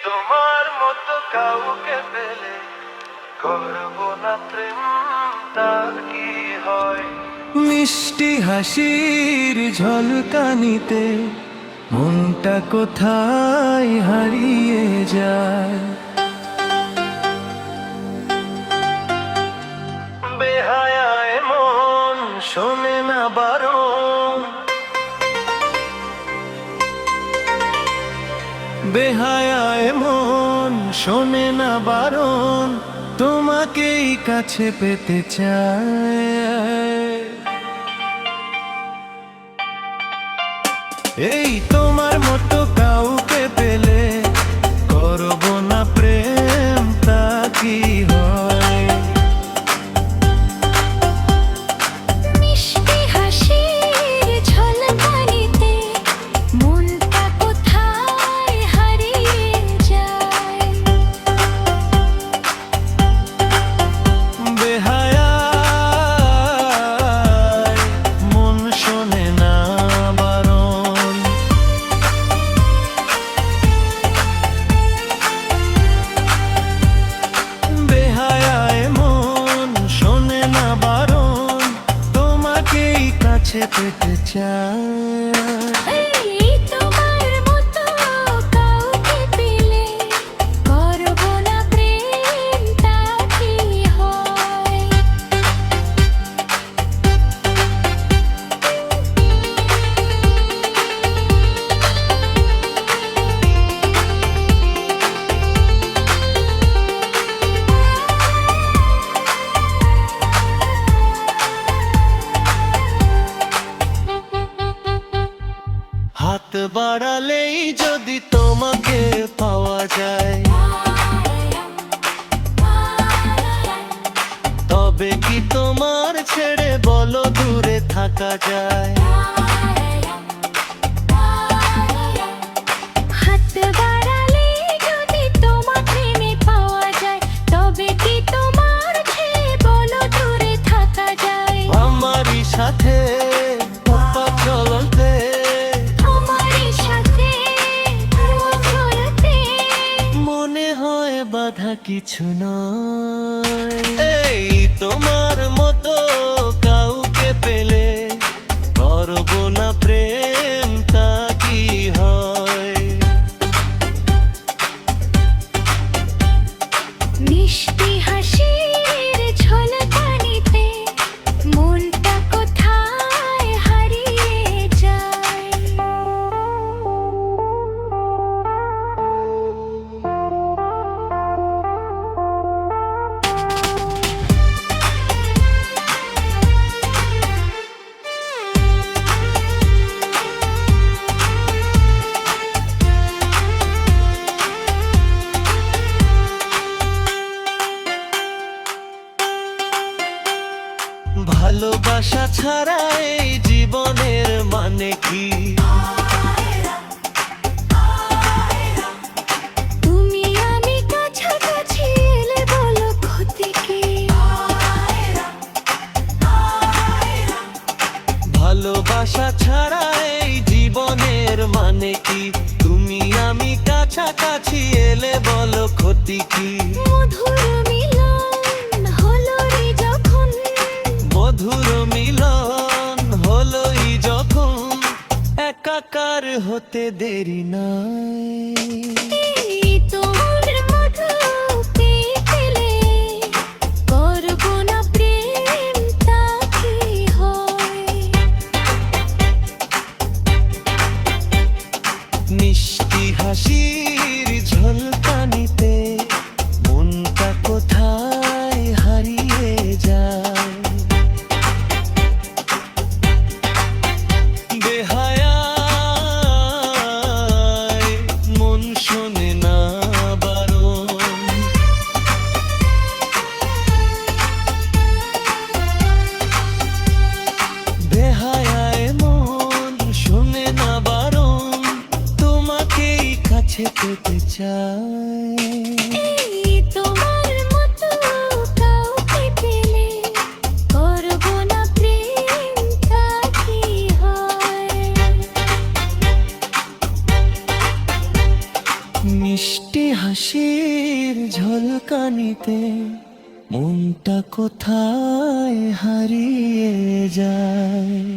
তোমার মতো কাউকে পেলে করব না প্রেম, তার কি হয়? মিষ্টি হাসির ঝলকানিতে মনটা কোথায় হারিয়ে যায়। বেহায়ায় মন শোনে না বারণ, বেহায়ায় মন শোনে না বারণ, তোমাকেই কাছে পেতে চায়। এই তোমার মতো কাউকে পেলে করব না প্রেম, তা কি হয়? মিষ্টি হাসির ঝলকানিতে মনটা কোথায় হারিয়ে যায়। বেহায়ায় মন শোনে না বারণ, বেহায়ায় মন শোনে না বারণ, তোমাকেই কাছে পেতে চায়। এই তোমার মতো কাউকে পেলে করব না প্রেম, তা কি হয়? হাত বাড়ালেই যদি তোমাকে পাওয়া যায়, তবে কি তোমার ছেড়ে বলো দূরে থাকা যায়? হাত বাড়ালে যদি তোমার প্রেমে পাওয়া যায়, তবে কি তোমার ছেড়ে বলো দূরে থাকা যায়? আমারই সাথে পথ চলতে, আমারই সাথে চলতে মনে হয় বাধা কিছু নয়। এই তোমার মতো কাউকে পেলে করব না প্রেম, তা কি হয়? মিষ্টি হাসির ঝলকানিতে মনটা কোথায় হারিয়ে যায়। ভালোবাসা ছাড়া এই জীবনের মানে কি? তুমি আমি কাছাকাছি এলে বলো ক্ষতি কি? ভালোবাসা ছাড়া এই জীবনের মানে কি? তুমি আমি কাছাকাছি এলে বলো ক্ষতি কি? মধুর মিলন হলো রে যখন, মধুর মিলন হলোই যখন, একাকার হতে দেরি নাই। এই তোমার মতো পেলে করব না প্রেম, তা কি হয়? মিষ্টি হাসির ঝলকানিতে মনটা কোথায় হারিয়ে যায়। বেহায়ায় মন শোনে না বারণ, বেহায়ায় মন শোনে না বারণ, তোমাকেই কাছে পেতে চায়। এই তোমার মতো কাউকে পেলে করব না প্রেম, তা কি হয়? মিষ্টি হাসির ঝলকানিতে মনটা কোথায় হারিয়ে যায়।